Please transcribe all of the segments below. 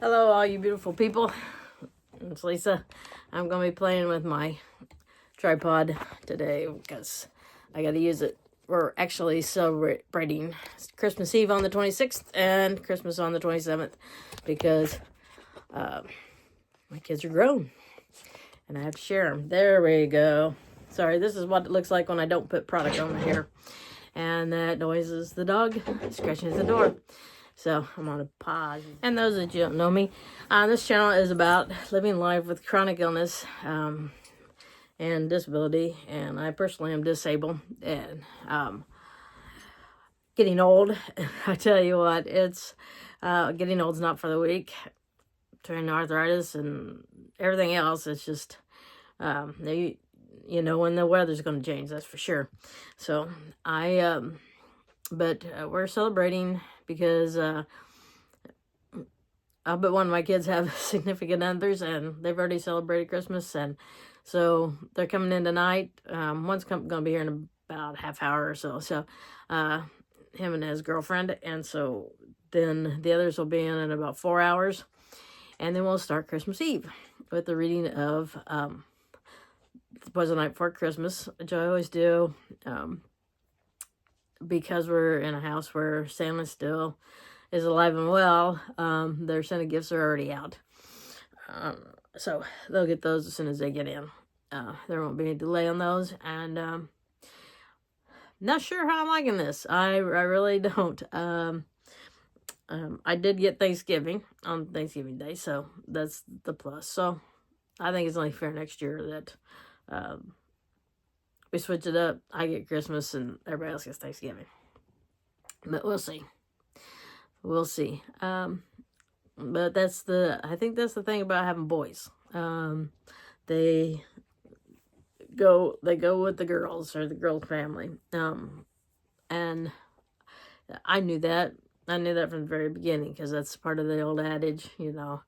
Hello, all you beautiful people. It's Lisa. I'm going to be playing with my tripod today because I got to use it. We're actually celebrating Christmas Eve on the 26th and Christmas on the 27th because my kids are grown and I have to share them. There we go. Sorry, this is what it looks like when I don't put product on my hair. And that noise is the dog scratching at the door. So I'm on a pause. And those that you don't know me, this channel is about living life with chronic illness and disability. And I personally am disabled and getting old. I tell you what, it's getting old's not for the weak. Between arthritis and everything else, it's just you know when the weather's going to change. That's for sure. So but we're celebrating because but one of my kids have significant others, and they've already celebrated Christmas, and so they're coming in tonight. One's going to be here in about a half hour or so. So him and his girlfriend, and so then the others will be in about 4 hours, and then we'll start Christmas Eve with the reading of Was the Night Before Christmas, which I always do. Because we're in a house where Santa still is alive and well, their Santa gifts are already out. So they'll get those as soon as they get in. There won't be any delay on those. And not sure how I'm liking this. I really don't. I did get Thanksgiving on Thanksgiving Day, so that's the plus. So I think it's only fair next year that we switch it up. I get Christmas and everybody else gets Thanksgiving. But we'll see. We'll see. But I think that's the thing about having boys. They go with the girls or the girl family. And I knew that. I knew that from the very beginning because that's part of the old adage, you know.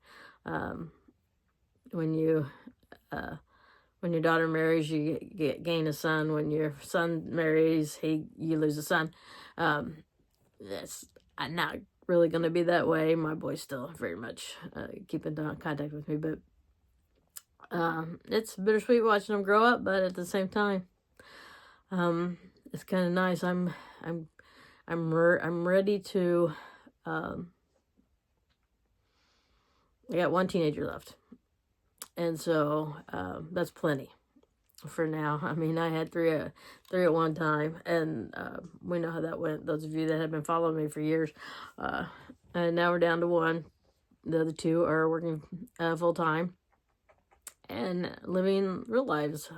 When your daughter marries, you gain a son. When your son marries, you lose a son. That's not really going to be that way. My boy's still very much keeping contact with me, but it's bittersweet watching them grow up. But at the same time, it's kind of nice. I'm ready to. I got one teenager left. And so that's plenty for now. I mean, I had three at one time, and we know how that went. Those of you that have been following me for years, and now we're down to one. The other two are working full time and living real lives,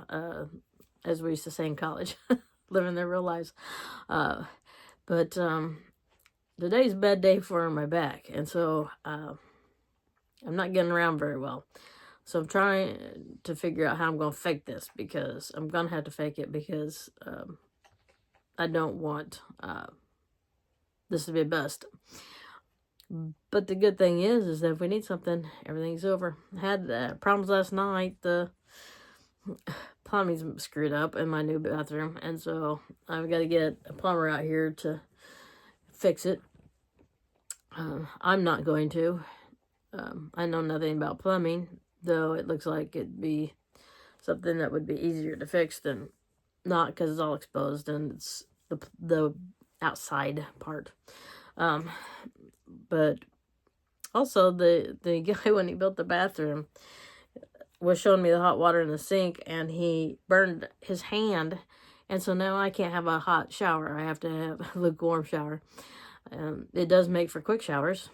as we used to say in college, living their real lives. But today's a bad day for my back, and so I'm not getting around very well. So I'm trying to figure out how I'm going to fake this, because I'm going to have to fake it because I don't want this to be a bust. But the good thing is that if we need something, everything's over. I had problems last night. The plumbing's screwed up in my new bathroom, and so I've got to get a plumber out here to fix it. I'm not going to. I know nothing about plumbing, though it looks like it'd be something that would be easier to fix than not, because it's all exposed and it's the outside part. But also the guy, when he built the bathroom, was showing me the hot water in the sink, and he burned his hand, and so now I can't have a hot shower. I have to have a lukewarm shower. It does make for quick showers,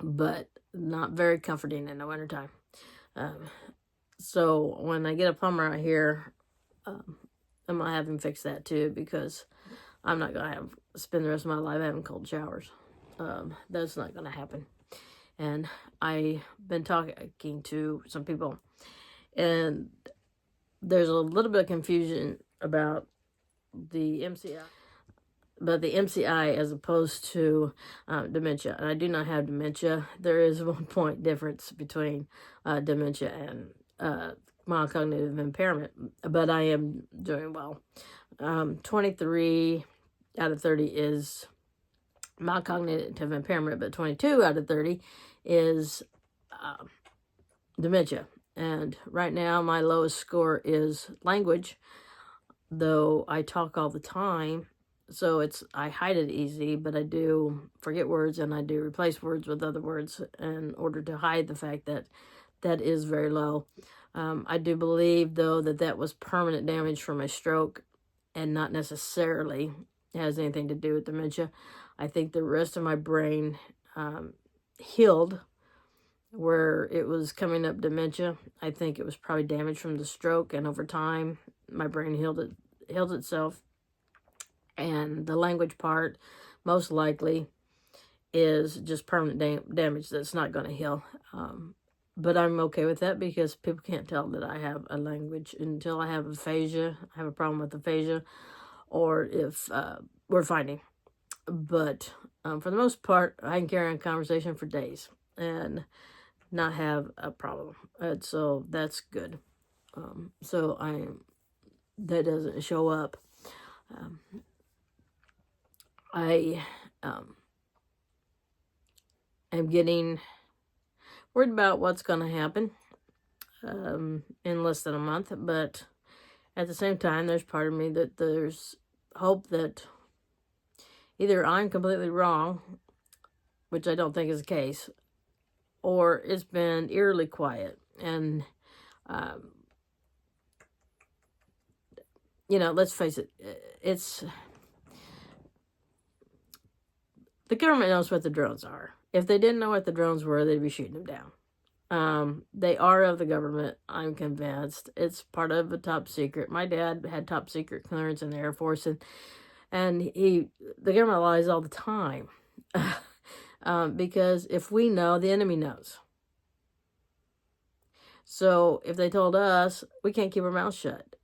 but not very comforting in the wintertime. So when I get a plumber out here, I'm going to have him fix that too, because I'm not going to spend the rest of my life having cold showers. That's not going to happen. And I've been talking to some people, and there's a little bit of confusion about the MCI. But the MCI as opposed to dementia. And I do not have dementia. There is 1 point difference between dementia and mild cognitive impairment. But I am doing well. 23 out of 30 is mild cognitive impairment, but 22 out of 30 is dementia. And right now, my lowest score is language, though I talk all the time. So I hide it easy, but I do forget words, and I do replace words with other words in order to hide the fact that that is very low. I do believe, though, that was permanent damage from a stroke and not necessarily has anything to do with dementia. I think the rest of my brain healed where it was coming up dementia. I think it was probably damage from the stroke, and over time, my brain healed itself. And the language part, most likely, is just permanent damage that's not going to heal. But I'm okay with that because people can't tell that I have a language until I have aphasia. I have a problem with aphasia, or if we're fighting. But for the most part, I can carry on a conversation for days and not have a problem. And so that's good. So that doesn't show up. I am getting worried about what's going to happen in less than a month, but at the same time, there's part of me that there's hope that either I'm completely wrong, which I don't think is the case, or it's been eerily quiet. And, let's face it, the government knows what the drones are. If they didn't know what the drones were, they'd be shooting them down. They are of the government, I'm convinced. It's part of a top secret. My dad had top secret clearance in the Air Force, and the government lies all the time. Because if we know, the enemy knows. So if they told us, we can't keep our mouths shut.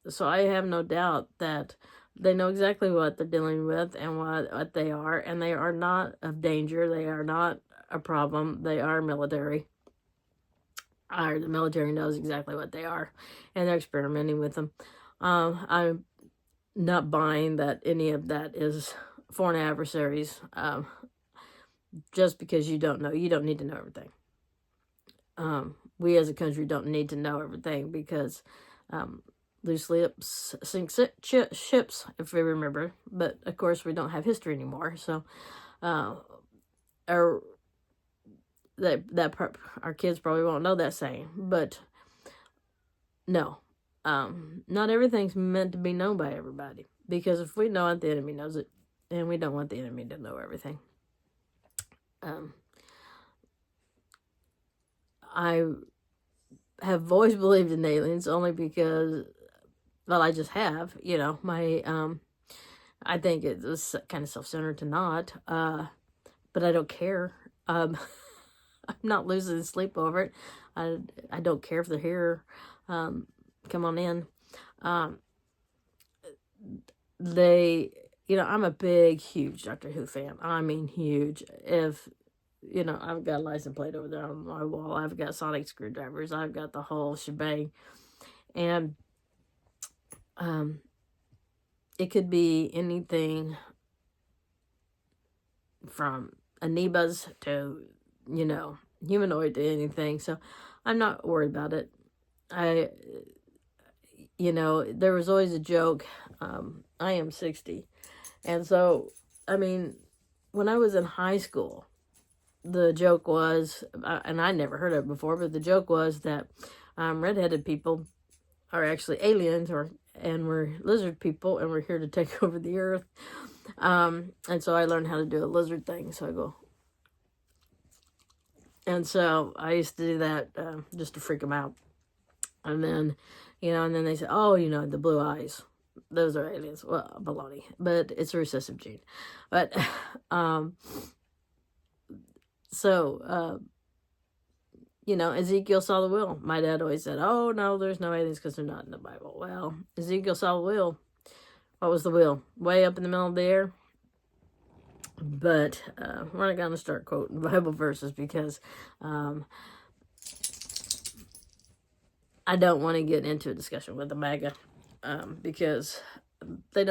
So I have no doubt that they know exactly what they're dealing with and what they are, and they are not of danger. They are not a problem. They are military. The military knows exactly what they are, and they're experimenting with them. I'm not buying that any of that is foreign adversaries. Just because you don't know, you don't need to know everything. We as a country don't need to know everything because loose lips sink ships, if we remember. But of course, we don't have history anymore. So, our kids probably won't know that saying. But no, not everything's meant to be known by everybody. Because if we know it, the enemy knows it, and we don't want the enemy to know everything. I have always believed in aliens only because, well, I just have, I think it was kind of self-centered to not, but I don't care. I'm not losing sleep over it. I don't care if they're here. Come on in. I'm a big, huge Doctor Who fan. I mean, huge. If, I've got a license plate over there on my wall. I've got sonic screwdrivers. I've got the whole shebang. And it could be anything from amoebas to, humanoid to anything. So I'm not worried about it. There was always a joke. I am 60. And so, when I was in high school, the joke was, and I never heard of it before, but the joke was that redheaded people are actually aliens, and we're lizard people, and we're here to take over the earth. And so I learned how to do a lizard thing. So I go, and so I used to do that just to freak them out. And then, and then they say, oh, the blue eyes, those are aliens. Well, baloney, but it's a recessive gene. But, Ezekiel saw the wheel. My dad always said, oh, no, there's no aliens because they're not in the Bible. Well, Ezekiel saw the wheel. What was the wheel? Way up in the middle of the air. But we're not going to start quoting Bible verses because I don't want to get into a discussion with the MAGA because they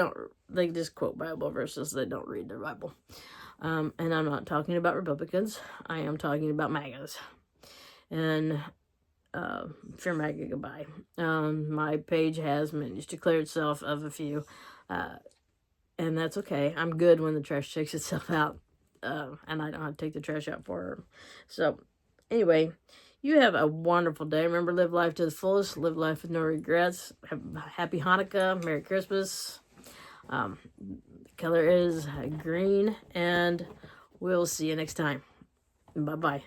just quote Bible verses. They don't read their Bible. And I'm not talking about Republicans. I am talking about MAGAs. And if you're MAGA, goodbye. My page has managed to clear itself of a few. And that's okay. I'm good when the trash takes itself out. And I don't have to take the trash out for her. So, anyway, you have a wonderful day. Remember, live life to the fullest. Live life with no regrets. Happy Hanukkah. Merry Christmas. Color is green. And we'll see you next time. Bye-bye.